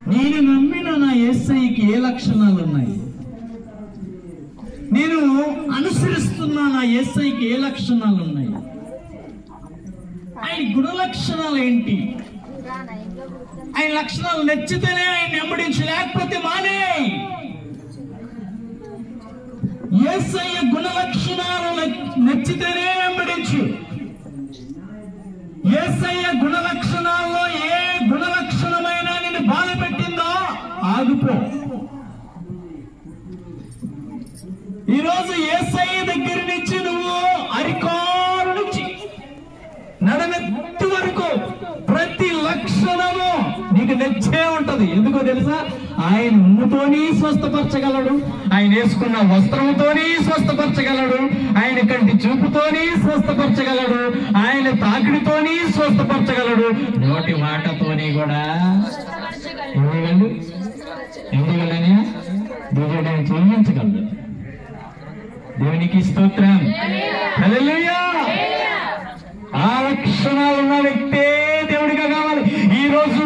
నేను నమ్మిన నా యేసయ్యకి ఏ లక్షణాలు ఉన్నాయి? నేను అనుసరిస్తున్న నా యేసయ్యకి ఏ లక్షణాలు ఉన్నాయి? ఆయన గుణ లక్షణాలు ఏంటి? ఆయన లక్షణాలు నచ్చితేనే ఆయన వెంబడించు, లేకపోతే మానే. యేసయ్య గుణ లక్షణాలు నచ్చితేనే వెంబడించు. యేసయ్య గుణ లక్షణాల్లో ఏ గుణ లక్షణమైనా నిన్ను బాధ పెట్టిందో ఆగిపో. ఈరోజు యేసయ్య దగ్గర నుంచి నువ్వు అరికారు నుంచి నడనెత్తి వరకు ప్రతి లక్షణము నీకు నచ్చే ఉంటది. ఎందుకో తెలుసా? ఆయన ఉమ్ముతోని స్వస్థపరచగలడు, ఆయన వేసుకున్న వస్త్రంతోని స్వస్థపరచగలడు, ఆయన కంటి చూపుతోని స్వస్థపరచగలడు, ఆయన తాకిడితోని స్వస్థపరచగలడు, నోటి మాటతోని కూడా. ఎందువల్లనే దేవుడు చెల్లించగలడు. దేవునికి స్తోత్రం. హల్లెలూయా. ఆ లక్షణాలు ఉన్న వ్యక్తే దేవుడిగా కావాలి. ఈ రోజు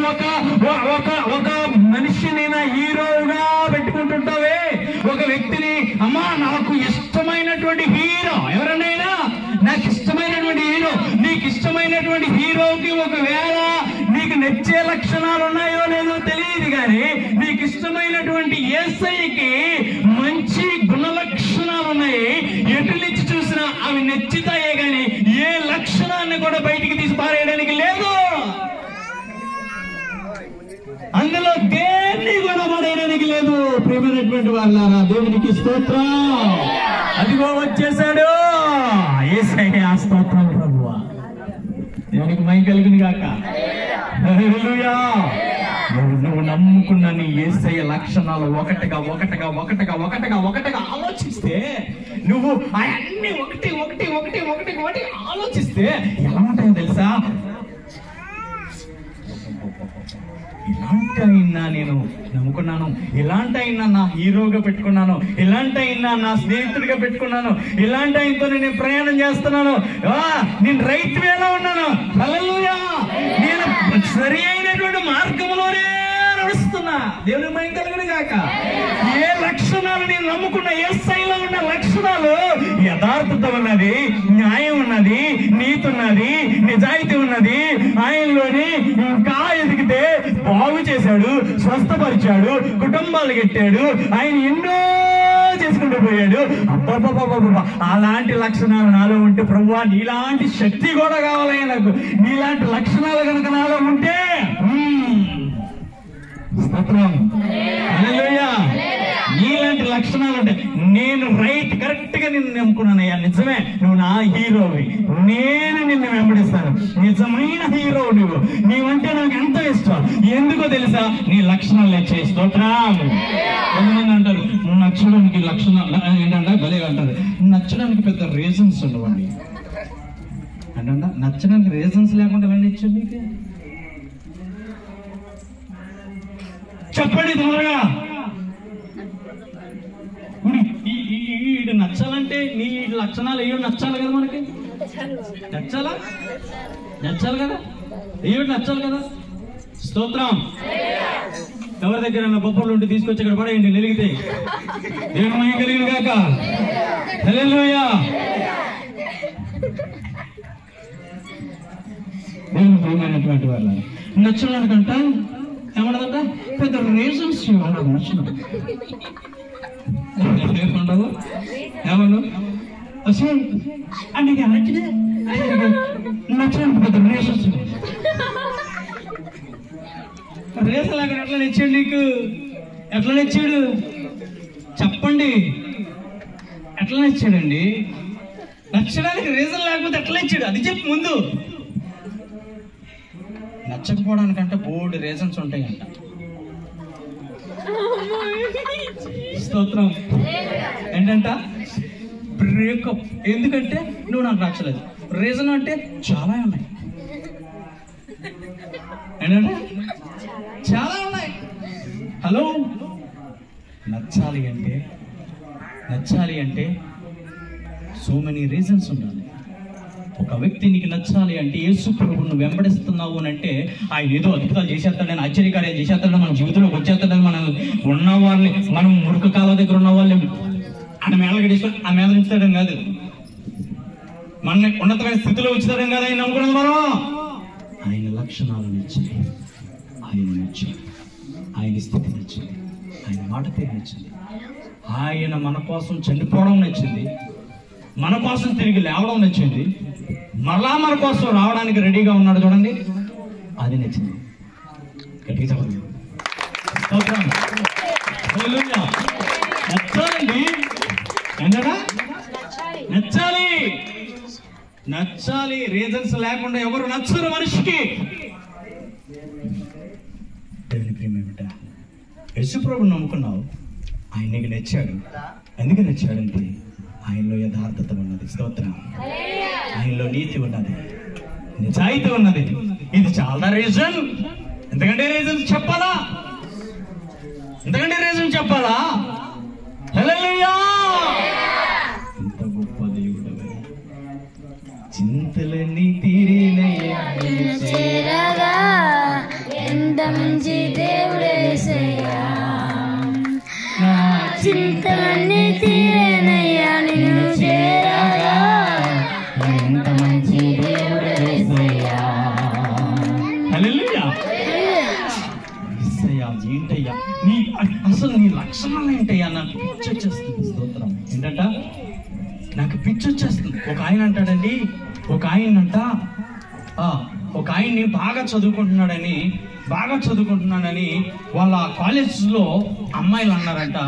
ఒక మనిషిని నా హీరోగా పెట్టుకుంటుంటావే, ఒక వ్యక్తిని, అమ్మా నాకు ఇష్టమైనటువంటి హీరో ఎవరనైనా, నాకు ఇష్టమైనటువంటి హీరో, నీకు ఇష్టమైనటువంటి హీరోకి ఒకవేళ నీకు నచ్చే లక్షణాలు ఉన్నాయో లేదో తెలియదు, కానీ నీకు ఇష్టమైనటువంటి యేసయ్యకి మంచి గుణ లక్షణాలు ఉన్నాయి. ఎటు నుంచి చూసినా అవి నచ్చుతాయే గాని ఏ లక్షణాన్ని కూడా బయటికి తీసి పారేయడానికి లేదు. అందులో దేన్ని కూడా పడేయడానికి లేదు. ప్రియమైనటువంటి వాళ్ళారా, దేవునికి స్తోత్రం. అదిగో వచ్చేసాడు యేసయ్య. స్తోత్రం ప్రభువా, దేవునికి మహిమ కలుగును గాక. హల్లెలూయా. నువ్వు నమ్ముకున్న నీ యేసయ్య లక్షణాలు ఒకటిగా ఆలోచిస్తే, నువ్వు అన్ని ఒకటి ఆలోచిస్తే ఎలా ఉంటాయో తెలుసా? ఇలాంటి అయినా నేను నమ్ముకున్నాను, ఇలాంటి అయినా నా హీరోగా పెట్టుకున్నాను, ఇలాంటి అయినా నా స్నేహితుడిగా పెట్టుకున్నాను, ఇలాంటి ఆయనతో నేను ప్రయాణం చేస్తున్నాను, నేను రైట్ వేలో ఉన్నాను. హల్లెలూయా. నేను సరి అయినటువంటి మార్గంలోనే నడుస్తున్నా. దేవుని మహిమ కలుగును గాక. ఏ లక్షణాలు నేను నమ్ముకున్న యేసయ్యలో ఉన్న లక్షణాలు, యథార్థత ఉన్నది, న్యాయం ఉన్నది, నీతి ఉన్నది, నిజాయితీ ఉన్నది. ఆయనలోని ఇంకా ఎదిగితే బాగు చేశాడు, స్వస్థపరిచాడు, కుటుంబాలు కట్టాడు, ఆయన ఎన్నో చేసుకుంటూ పోయాడు. అబ్బా, అలాంటి లక్షణాలు నాలో ఉంటే, ప్రభువా నీలాంటి శక్తి కూడా కావాలి నాకు, నీలాంటి లక్షణాలు కనుక నాలో ఉంటే. స్తోత్రం. హల్లెలూయా. నీలాంటి లక్షణాలు ఉంటాయి. నేను కరెక్ట్ గా నిన్ను నమ్ముకున్నానయ్యా, నిజమే నువ్వు నా హీరోవి, నేను నిన్ను వెంబడిస్తాను, నిజమైన హీరో నువ్వు, నీవంటే నాకు ఎంత ఇష్టం. ఎందుకో తెలుసా? నీ లక్షణాలు నచ్చే. స్తోత్రం. కొంతమంది అంటారు నచ్చడానికి లక్షణాలు ఏంటంటే భలే అంటారు, నచ్చడానికి పెద్ద రీజన్స్ ఉండవండి అంటే. నచ్చడానికి రీజన్స్ లేకుండా వెళ్ళి ఇచ్చాను మీకు చెప్పండి తొందరగా. వీడు నచ్చాలంటే నీ లక్షణాలు ఏడు నచ్చాలి కదా, మనకి నచ్చాలి కదా, ఏడు నచ్చాలి కదా. స్తోత్రం. ఎవరి దగ్గర బొబ్బలు ఉంటే తీసుకొచ్చి ఇక్కడ పడేయండి, వెలిగితే. దేవుని మహిమ కలుగును గాక. హల్లెలూయా. దేవుని ప్రియమైనటువంటి వాళ్ళ నచ్చడానికంట ఏమన్నదంట, పెద్ద రీజన్స్ ఉండవు. ఉండవు ఏమన్నా అసలు అన్నికి నచ్చడానికి పెద్ద రీజన్స్. రీజన్ అక్కడ ఎట్లా నచ్చాడు నీకు? ఎట్లా నచ్చాడు చెప్పండి? ఎట్లా నచ్చాడండి? నచ్చడానికి రీజన్ లేకపోతే ఎట్లా నచ్చాడు అది చెప్పు ముందు. నచ్చకపోవడానికంటే బోల్డ్ రీజన్స్ ఉంటాయంట. స్తోత్రం. ఏంటంట? బ్రేకప్. ఎందుకంటే నువ్వు నాకు నచ్చలేదు. రీజన్ అంటే చాలా ఉన్నాయి. ఏంటంటే చాలా ఉన్నాయి. హలో, నచ్చాలి అంటే సో మెనీ రీజన్స్ ఉండాలి. ఒక వ్యక్తి నీకు నచ్చాలి అంటే, యేసు ప్రభువును వెంబడిస్తున్నావు అని అంటే ఆయన ఏదో అద్భుతాలు చేసేస్తాడని, ఆశ్చర్యకార్యాలు చేసేస్తాడని మన జీవితంలో మనం మురుకు కాలువ దగ్గర ఉన్న వాళ్ళు ఆయన మేళగడేసుకొని ఆ మీద ఉంచుతాడం కాదు, మన ఉన్నతమైన స్థితిలో ఉంచుతాడం కాదు. ఆయన నమ్ముకున్నది మనం ఆయన లక్షణాలను ఇచ్చింది, ఆయన నచ్చింది, ఆయన స్థితి నచ్చింది, ఆయన మాట తీరు నచ్చింది, ఆయన మన కోసం చనిపోవడం నచ్చింది, మన కోసం తిరిగి లేవడం నచ్చింది, మరలా మన కోసం రావడానికి రెడీగా ఉన్నాడు చూడండి, అది నచ్చింది. గట్టిగా చెప్పండి. నచ్చాలండి, ఏంటడా నచ్చాలి, నచ్చాలి. రీజన్స్ లేకుండా ఎవరు నచ్చరు మనిషికి. దేవుని ప్రియమేమిట, యేసుప్రభుని నమ్ముకున్నావు, ఆయన నీకు నచ్చాడు. ఎందుకు నచ్చాడంటే ఆయనలో యథార్థత ఉన్నది, స్తోత్రం. ఆయనలో నీతి ఉన్నది, నిజాయితీ ఉన్నది. ఇది చాలా రీజన్. ఎందుకంటే రీజన్ చెప్పాలా, ఎందుకంటే రీజన్ చెప్పాలా? హల్లెలూయా. ఇంత గొప్ప దేవుడు, చింతలన్నీ తీరినయ్యా చేరగా, ఎంత మంచి దేవుడేసయ్యా, చింతలన్నీ తీరేనయ్యా నిన్ను చేరగా, ఎంత మంచి దేవుడేసయ్యా. హల్లెలూయా. యేసయ్యా ఏంటయ్యా నీ అసలు నీ లక్షణాలు ఏంటయ్యా? నాకు పిచ్చి వచ్చేస్తుంది, స్తోత్రం. ఏంటంట నాకు పిచ్చి వచ్చేస్తుంది. ఒక ఆయన అంటాడండి, ఒక ఆయన్ని బాగా చదువుకుంటున్నాడని వాళ్ళ కాలేజ్లో అమ్మాయిలు అన్నారంట,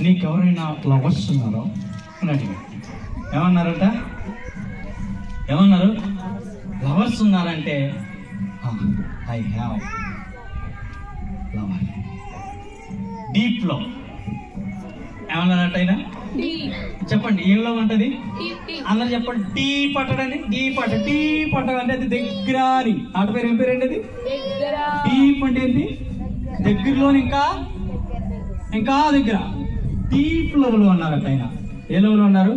నీకెవరైనా లవర్స్ ఉన్నారో అని అడిగారు. ఏమన్నారు? లవర్స్ ఉన్నారంటే I have lover, deep love. ఏమన్నారంట ఆయన? చెప్పండి, ఏం లవ్ అంటది? అందరు చెప్పండి. టీ పట్టడండి, డీప్ అంటే అది దగ్గర అని. ఆట పేరు ఏం పేరండి అది? డీప్ అంటే ఏంటి? దగ్గరలో ఇంకా దగ్గర. డీప్ లవ్ లో ఉన్నారట ఆయన. ఏ లవ్ లో ఉన్నారు?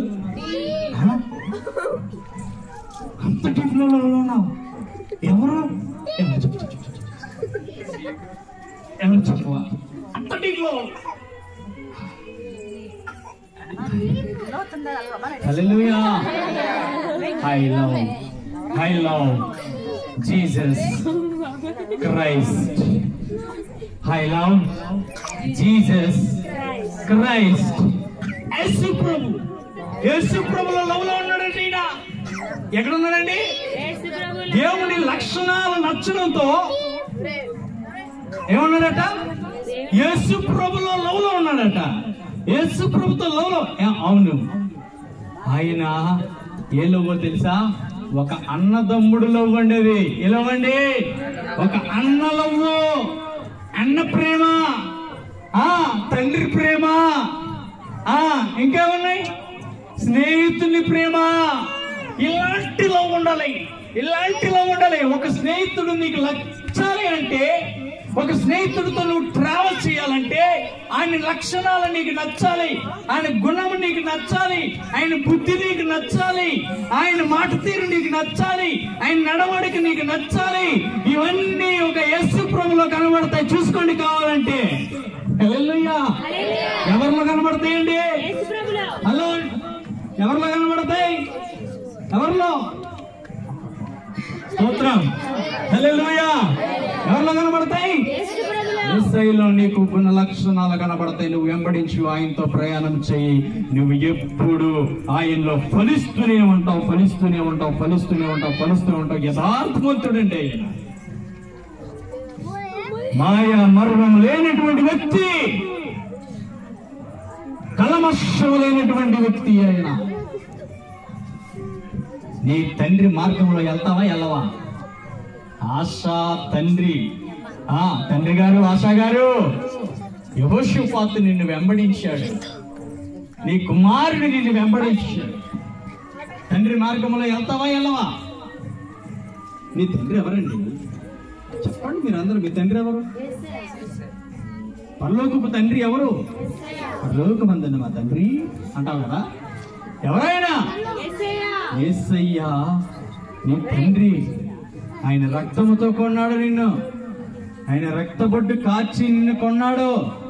అంత డీప్ లవ్ లో ఉన్నావు. ఎవరు చెప్పు, అంత డీప్ లో. Hallelujah. I love Jesus Christ. I love Jesus Christ. యేసు ప్రభులో లవ్ లో ఉన్నాడండి. ఈయన ఎక్కడ ఉన్నాడండి? దేవుని లక్షణాలు నచ్చడంతో ఏమన్నాడట? యేసు ప్రభులో లవ్ లో ఉన్నాడట. యేసు ప్రభుతో లవ్ లో. అవును, ఆయన ఏ లవ్ తెలుసా? ఒక అన్నదమ్ముడు లవ్ అండి. అది ఏ లవ్ అండి? ఒక అన్న లవ్, అన్న ప్రేమ, తండ్రి ప్రేమ, ఇంకేమున్నాయి? స్నేహితుని ప్రేమ. ఇలాంటి లవ్ ఉండాలి. ఒక స్నేహితుడు నీకు నచ్చాలి అంటే, ఒక స్నేహితుడితో నువ్వు ట్రావెల్ చేయాలంటే ఆయన లక్షణాలు నీకు నచ్చాలి, ఆయన గుణము నీకు నచ్చాలి, ఆయన బుద్ధి నీకు నచ్చాలి, ఆయన మాట తీరు నీకు నచ్చాలి, ఆయన నడవడిక నీకు నచ్చాలి. ఇవన్నీ ఒక యేసు ప్రభులో కనబడతాయి. చూసుకోండి కావాలంటే. హల్లెలూయా. ఎవరిలో కనబడతాయండి? హలో, ఎవరిలో కనబడతాయి? ఎవరిలో? స్తోత్రం. హల్లెలూయా. ఎవరిలో కనబడతాయి? యేసయ్యలో నీకు గుణ లక్షణాలు కనబడతాయి. నువ్వు వెంబడించి ఆయనతో ప్రయాణం చేయి. నువ్వు ఎప్పుడు ఆయనలో ఫలిస్తూనే ఉంటావు. యథార్థవంతుడంటే ఆయన. మాయా మర్మం లేనటువంటి వ్యక్తి, కలమషం లేనటువంటి వ్యక్తి ఆయన. నీ తండ్రి మార్గంలో వెళ్తావా వెళ్ళవా? ఆశా తండ్రి గారు, ఆశా గారు, యెహోషాపాతు నిన్ను వెంబడించాడు, నీ కుమారుడు నిన్ను వెంబడించాడు. తండ్రి మార్గంలో వెళ్తావా వెళ్ళవా? నీ తండ్రి ఎవరండి? చెప్పండి మీరందరూ. మీ తండ్రి ఎవరు? పరలోకపు తండ్రి ఎవరు? పరలోకమందున్న మా తండ్రి అంటావు కదా. ఎవరైనా యేసయ్యా నీ తండ్రి. ఆయన రక్తముతో కొన్నాడు నిన్ను, ఆయన రక్తబొట్టు కాచి నిన్ను కొన్నాడు.